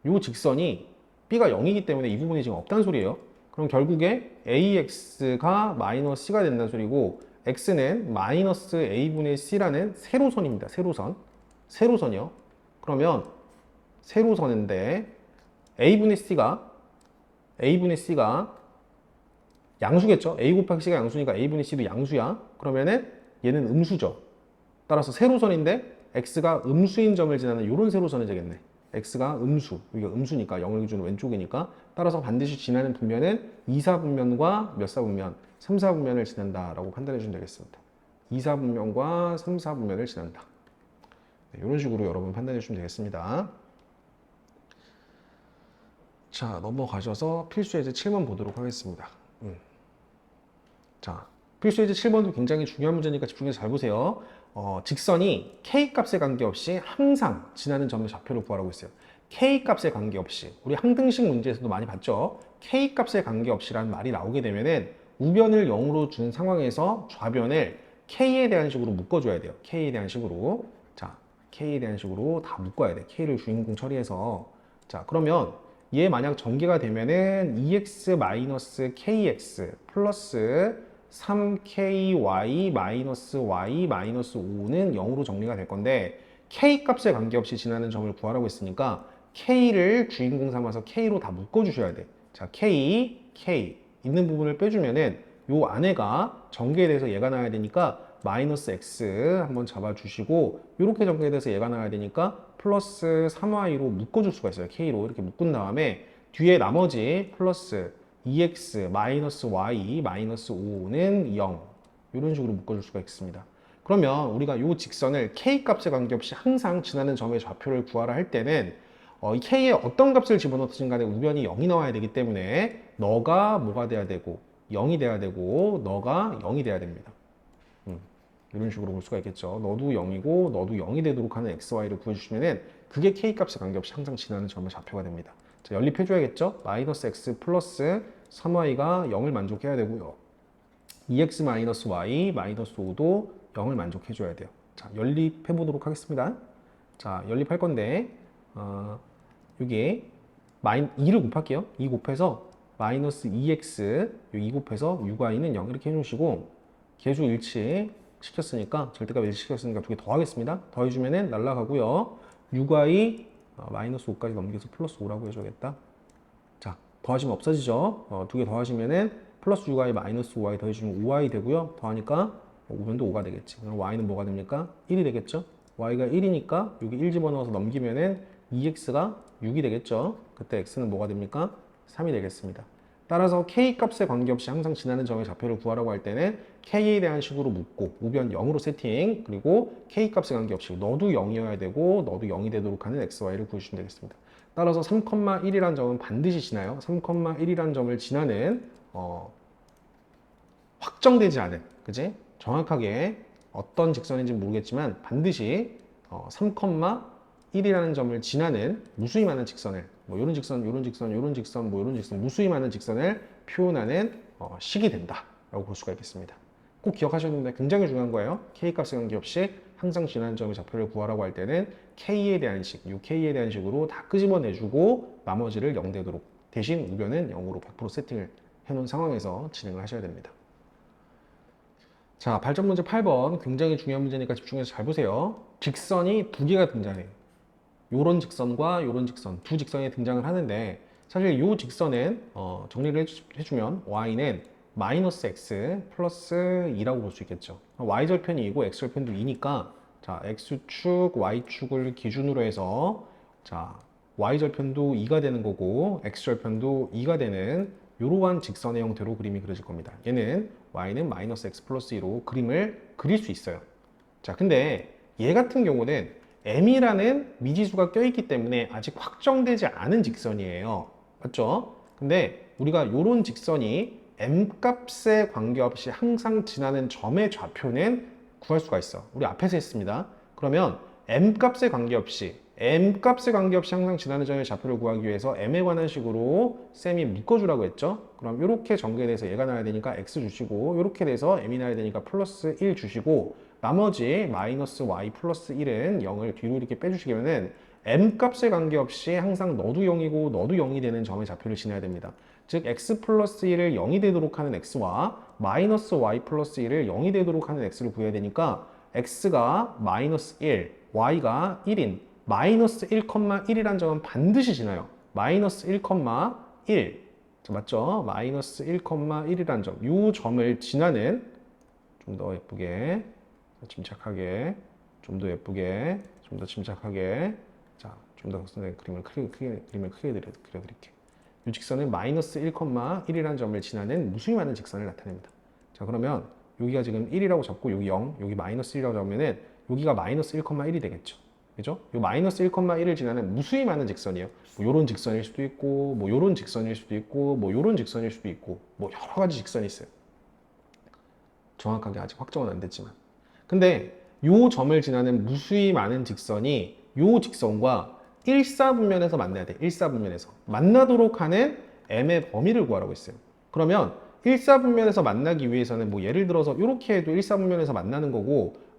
이 직선이 B가 0이기 때문에 이 부분이 지금 없다는 소리예요. 그럼 결국에 AX가 마이너스 C가 된다는 소리고 X는 마이너스 A분의 C라는 세로선입니다. 세로선. 세로선이요. 그러면 세로선인데 A분의 C가 양수겠죠? A 곱하기 C가 양수니까 A분의 C도 양수야. 그러면은 얘는 음수죠. 따라서 세로선인데 X가 음수인 점을 지나는 이런 세로선이 되겠네. X가 음수, 여기가 음수니까 0을 기준으로 왼쪽이니까 따라서 반드시 지나는 분면은 2사분면과 몇 사분면? 3사분면을 지난다라고 판단해 주면 되겠습니다. 2사분면과 3사분면을 지난다. 네, 이런 식으로 여러분 판단해 주시면 되겠습니다. 자, 넘어가셔서 필수예제 7번 보도록 하겠습니다. 자, 필수예제 7번도 굉장히 중요한 문제니까 집중해서 잘 보세요. 직선이 K값에 관계없이 항상 지나는 점의 좌표를 구하라고 했어요. K값에 관계없이. 우리 항등식 문제에서도 많이 봤죠. K값에 관계없이라는 말이 나오게 되면은 우변을 0으로 준 상황에서 좌변을 K에 대한 식으로 묶어줘야 돼요. K에 대한 식으로. 자, K에 대한 식으로 다 묶어야 돼. K를 주인공 처리해서. 자, 그러면 얘 만약 전개가 되면은 2x-kx 플러스 3ky-y-5는 0으로 정리가 될 건데 k 값에 관계없이 지나는 점을 구하라고 했으니까 k를 주인공 삼아서 k로 다 묶어주셔야 돼. 자, k 있는 부분을 빼주면은 요 안에가 전개돼서 얘가 나와야 되니까 마이너스 x 한번 잡아주시고 이렇게 전개돼서 얘가 나와야 되니까 플러스 3y로 묶어줄 수가 있어요. k로 이렇게 묶은 다음에 뒤에 나머지 플러스 2x 마이너스 y 마이너스 5는 0 이런 식으로 묶어줄 수가 있습니다. 그러면 우리가 이 직선을 k 값에 관계없이 항상 지나는 점의 좌표를 구하라 할 때는 이 k에 어떤 값을 집어넣든 간에 우변이 0이 나와야 되기 때문에 너가 뭐가 돼야 되고 0이 돼야 되고 너가 0이 돼야 됩니다. 이런 식으로 볼 수가 있겠죠. 너도 0이고 너도 0이 되도록 하는 x, y를 구해주시면은 그게 k 값에 관계없이 항상 지나는 점의 좌표가 됩니다. 자, 연립해줘야겠죠? 마이너스 x 플러스 3y가 0을 만족해야 되고요. 2x 마이너스 y 마이너스 5도 0을 만족해줘야 돼요. 자, 연립해보도록 하겠습니다. 자, 연립할 건데 여기 2를 곱할게요. 2 곱해서 마이너스 2x 2 곱해서 6y는 0 이렇게 해놓으시고 계수 일치 시켰으니까 절대값 일치 시켰으니까 두 개 더하겠습니다. 더해주면은 날라가고요. 6y 마이너스 5까지 넘겨서 플러스 5라고 해줘야겠다. 자, 더하시면 없어지죠. 두 개 더하시면은 플러스 6y 마이너스 5y 더해주면 5y 되고요. 더하니까 5면도 5가 되겠지. 그럼 y는 뭐가 됩니까? 1이 되겠죠. y가 1이니까 여기 1 집어넣어서 넘기면은 2x가 6이 되겠죠. 그때 x는 뭐가 됩니까? 3이 되겠습니다. 따라서 k 값에 관계없이 항상 지나는 점의 좌표를 구하라고 할 때는 k에 대한 식으로 묶고 우변 0으로 세팅, 그리고 k 값에 관계없이 너도 0이어야 되고 너도 0이 되도록 하는 x, y를 구해주시면 되겠습니다. 따라서 3,1이라는 점은 반드시 지나요. 3,1이라는 점을 지나는 확정되지 않은, 그지? 정확하게 어떤 직선인지 모르겠지만 반드시 3,1이라는 점을 지나는 무수히 많은 직선을 뭐 이런 직선, 이런 직선, 이런 직선, 뭐 이런 직선, 무수히 많은 직선을 표현하는 식이 된다라고 볼 수가 있겠습니다. 꼭 기억하셔야 됩니다. 굉장히 중요한 거예요. k 값에 관계없이 항상 지나는 점의 좌표를 구하라고 할 때는 k에 대한 식, 이 k에 대한 식으로 다 끄집어내주고 나머지를 0 되도록, 대신 우변은 0으로 100% 세팅을 해놓은 상황에서 진행을 하셔야 됩니다. 자, 발전 문제 8번 굉장히 중요한 문제니까 집중해서 잘 보세요. 직선이 두 개가 등장해요. 요런 직선과 요런 직선, 두 직선이 등장을 하는데 사실 요 직선은 정리를 해주면 y는 마이너스 x 플러스 2라고 볼 수 있겠죠. y절편이 2고 x절편도 2니까 자, x축, y축을 기준으로 해서 자, y절편도 2가 되는 거고 x절편도 2가 되는 이러한 직선의 형태로 그림이 그려질 겁니다. 얘는 y는 마이너스 x 플러스 2로 그림을 그릴 수 있어요. 자, 근데 얘 같은 경우는 m이라는 미지수가 껴있기 때문에 아직 확정되지 않은 직선이에요. 맞죠? 근데 우리가 이런 직선이 m 값에 관계없이 항상 지나는 점의 좌표는 구할 수가 있어. 우리 앞에서 했습니다. 그러면 m 값에 관계없이 m 값에 관계없이 항상 지나는 점의 좌표를 구하기 위해서 m에 관한 식으로 쌤이 묶어주라고 했죠. 그럼 이렇게 전개돼서 얘가 나와야 되니까 x 주시고, 이렇게 돼서 m이 나와야 되니까 플러스 1 주시고, 나머지 마이너스 y 플러스 1은 0을 뒤로 이렇게 빼주시면은 m 값에 관계없이 항상 너도 0이고 너도 0이 되는 점의 좌표를 지나야 됩니다. 즉 x 플러스 1을 0이 되도록 하는 x와 마이너스 y 플러스 1을 0이 되도록 하는 x를 구해야 되니까 x가 마이너스 1, y가 1인 마이너스 1,1이라는 점은 반드시 지나요. 마이너스 1,1. 자, 맞죠? 마이너스 1,1이라는 점. 이 점을 지나는, 좀 더 예쁘게, 침착하게, 좀 더 예쁘게, 좀 더 침착하게. 자, 좀 더 그림을 크게 그려드릴게요. 이 직선은 마이너스 1,1이라는 점을 지나는 무수히 많은 직선을 나타냅니다. 자, 그러면 여기가 지금 1이라고 잡고 여기 0, 여기 마이너스 1이라고 잡으면은 여기가 마이너스 1,1이 되겠죠. 그죠? 이 마이너스 1,1을 지나는 무수히 많은 직선이에요. 뭐 요런 직선일 수도 있고, 뭐 요런 직선일 수도 있고, 뭐 요런 직선일 수도 있고, 뭐 여러 가지 직선이 있어요. 정확하게 아직 확정은 안 됐지만. 근데 요 점을 지나는 무수히 많은 직선이 요 직선과 일사분면에서 만나야 돼. 일사분면에서. 만나도록 하는 m의 범위를 구하라고 했어요. 그러면 일사분면에서 만나기 위해서는 뭐 예를 들어서 이렇게 해도 일사분면에서 만나는 거고,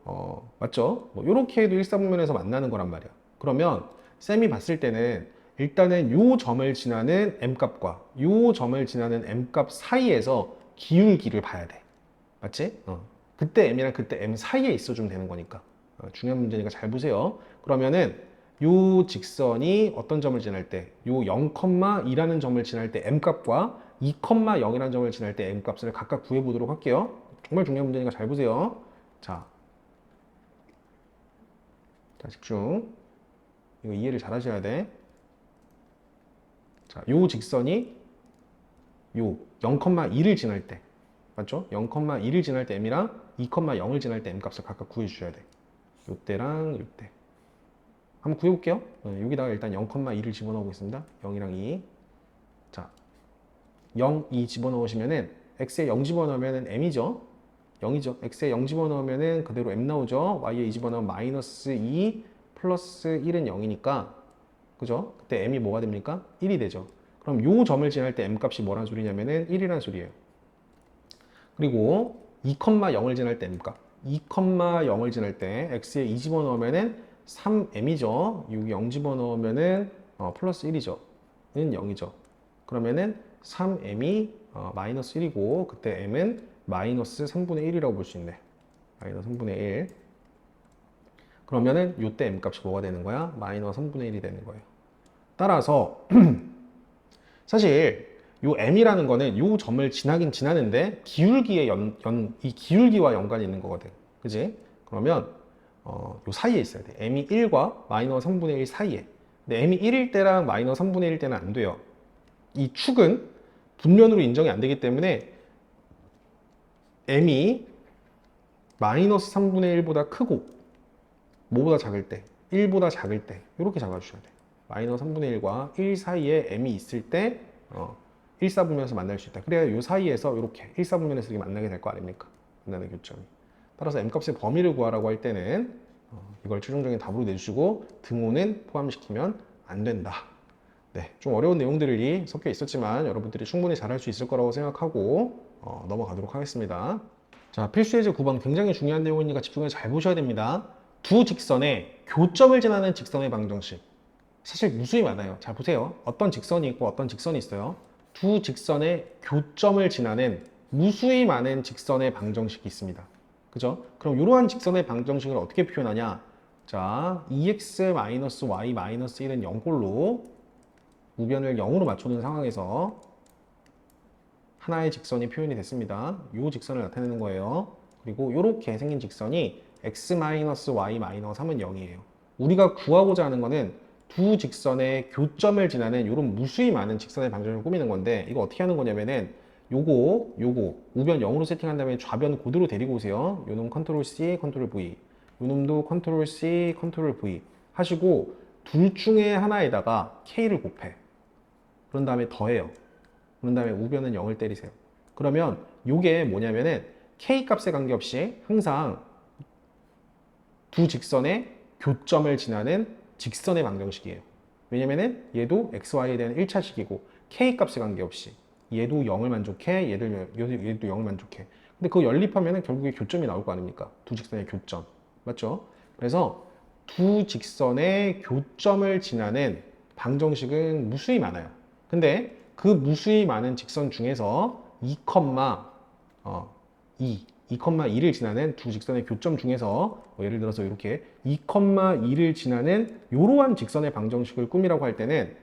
맞죠? 뭐 이렇게 해도 일사분면에서 만나는 거란 말이야. 그러면 쌤이 봤을 때는 일단은 요 점을 지나는 m값과 요 점을 지나는 m값 사이에서 기울기를 봐야 돼. 맞지? 그때 m이랑 그때 m 사이에 있어주면 되는 거니까. 중요한 문제니까 잘 보세요. 그러면은 요 직선이 어떤 점을 지날 때, 요 0,2라는 점을 지날 때 m값과 2,0이라는 점을 지날 때 m값을 각각 구해보도록 할게요. 정말 중요한 문제니까 잘 보세요. 자, 집중. 이거 이해를 잘 하셔야 돼. 자, 요 직선이 요 0,2를 지날 때, 맞죠? 0,2를 지날 때 m이랑 2,0을 지날 때 m값을 각각 구해주셔야 돼. 요때랑 요때. 한번 구해볼게요. 여기다가 일단 0,2를 집어넣어 보겠습니다. 0이랑 2. 자, 0, 2 집어넣으시면은 x에 0 집어넣으면은 m이죠. 0이죠. x에 0 집어넣으면은 그대로 m 나오죠. y에 2 집어넣으면 마이너스 2 플러스 1은 0이니까, 그죠? 그때 m이 뭐가 됩니까? 1이 되죠. 그럼 요 점을 지날 때 m 값이 뭐란 소리냐면은 1이란 소리예요. 그리고 2,0을 지날 때 m값. 2,0을 지날 때 x에 2 집어넣으면은 3m이죠. 여기 0 집어넣으면은 플러스 1이죠. 는 0이죠. 그러면은 3m이 마이너스 1이고, 그때 m은 마이너스 3분의 1이라고 볼 수 있네. 마이너스 3분의 1. 그러면은 요때 m값이 뭐가 되는 거야? 마이너스 3분의 1이 되는 거예요. 따라서 사실 요 m이라는 거는 요 점을 지나긴 지나는데 기울기의 이 기울기와 연관이 있는 거거든. 그지? 그러면 요 사이에 있어야 돼. m이 1과 마이너스 3분의 1 사이에. 근데 m이 1일 때랑 마이너스 3분의 1일 때는 안 돼요. 이 축은 분면으로 인정이 안 되기 때문에 m이 마이너스 3분의 1보다 크고, 뭐보다 작을 때? 1보다 작을 때. 이렇게 잡아주셔야 돼. 마이너스 3분의 1과 1 사이에 m이 있을 때 1사분면에서 만날 수 있다. 그래야 이 사이에서 이렇게 1사분면에서 이렇게 만나게 될 거 아닙니까? 만나는 교점이. 따라서 m값의 범위를 구하라고 할 때는 이걸 최종적인 답으로 내주시고 등호는 포함시키면 안 된다. 네, 좀 어려운 내용들이 섞여 있었지만 여러분들이 충분히 잘할 수 있을 거라고 생각하고 넘어가도록 하겠습니다. 자, 필수 예제 9번 굉장히 중요한 내용이니까 집중해서 잘 보셔야 됩니다. 두 직선의 교점을 지나는 직선의 방정식. 사실 무수히 많아요. 잘 보세요. 어떤 직선이 있고 어떤 직선이 있어요. 두 직선의 교점을 지나는 무수히 많은 직선의 방정식이 있습니다. 그죠? 그럼 이러한 직선의 방정식을 어떻게 표현하냐? 자, 2x-y-1은 0꼴로 우변을 0으로 맞춰둔 상황에서 하나의 직선이 표현이 됐습니다. 이 직선을 나타내는 거예요. 그리고 이렇게 생긴 직선이 x-y-3은 0이에요. 우리가 구하고자 하는 거는 두 직선의 교점을 지나는 이런 무수히 많은 직선의 방정식을 꾸미는 건데, 이거 어떻게 하는 거냐면은 요거 우변 0으로 세팅한 다음에 좌변 그대로 데리고 오세요. 요놈 컨트롤 C, 컨트롤 V, 요놈도 컨트롤 C, 컨트롤 V 하시고 둘 중에 하나에다가 K를 곱해. 그런 다음에 더해요. 그런 다음에 우변은 0을 때리세요. 그러면 요게 뭐냐면은 K 값에 관계없이 항상 두 직선의 교점을 지나는 직선의 방정식이에요. 왜냐면은 얘도 xy에 대한 1차식이고 k 값에 관계없이 얘도 0을 만족해, 얘도 0을 만족해. 근데 그거 연립하면은 결국에 교점이 나올 거 아닙니까? 두 직선의 교점. 맞죠? 그래서 두 직선의 교점을 지나는 방정식은 무수히 많아요. 근데 그 무수히 많은 직선 중에서 2, 2,를 지나는 두 직선의 교점 중에서 예를 들어서 이렇게 2,2를 지나는 이러한 직선의 방정식을 꾸미라고 할 때는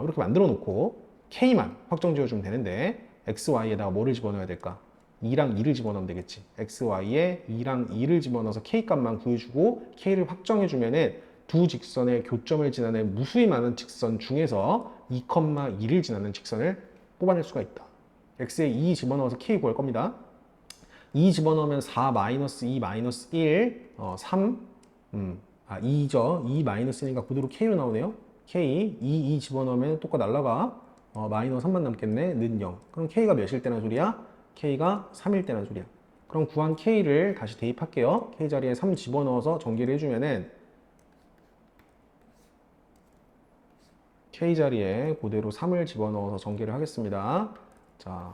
이렇게 만들어 놓고 K만 확정 지어주면 되는데 XY에다가 뭐를 집어넣어야 될까? 2랑 2를 집어넣으면 되겠지. XY에 2랑 2를 집어넣어서 K 값만 구해주고 K를 확정해주면은 두 직선의 교점을 지나는 무수히 많은 직선 중에서 2,2를 지나는 직선을 뽑아낼 수가 있다. X에 2 집어넣어서 K 구할 겁니다. 2 집어넣으면 4 마이너스 2 마이너스 1, 3, 2죠. 2 마이너스니까 그대로 K로 나오네요. K, 2 집어넣으면 똑같 날라가. 마이너스 3만 남겠네. 는 0. 그럼 K가 몇일 때란 소리야? K가 3일 때란 소리야. 그럼 구한 K를 다시 대입할게요. K 자리에 3 집어넣어서 전개를 해주면은 K 자리에 그대로 3을 집어넣어서 전개를 하겠습니다. 자,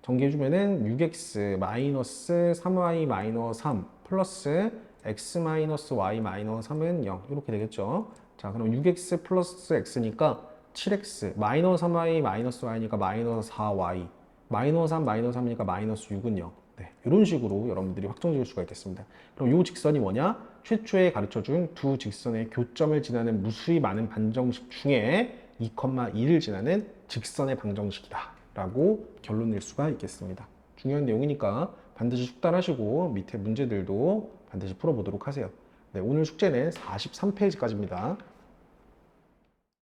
전개해주면은 6x 마이너스 3y 마이너스 3 플러스 x 마이너스 y 마이너스 3은 0 이렇게 되겠죠. 자, 그럼 6x 플러스 x니까 7x 마이너스 3y 마이너스 y니까 마이너스 4y 마이너스 3 마이너스 3이니까 마이너스 6은 0. 네, 이런 식으로 여러분들이 확정 지을 수가 있겠습니다. 그럼 이 직선이 뭐냐? 최초에 가르쳐준 두 직선의 교점을 지나는 무수히 많은 방정식 중에 2,2를 지나는 직선의 방정식이다 라고 결론 낼 수가 있겠습니다. 중요한 내용이니까 반드시 숙달하시고 밑에 문제들도 반드시 풀어보도록 하세요. 네, 오늘 숙제는 43페이지까지입니다.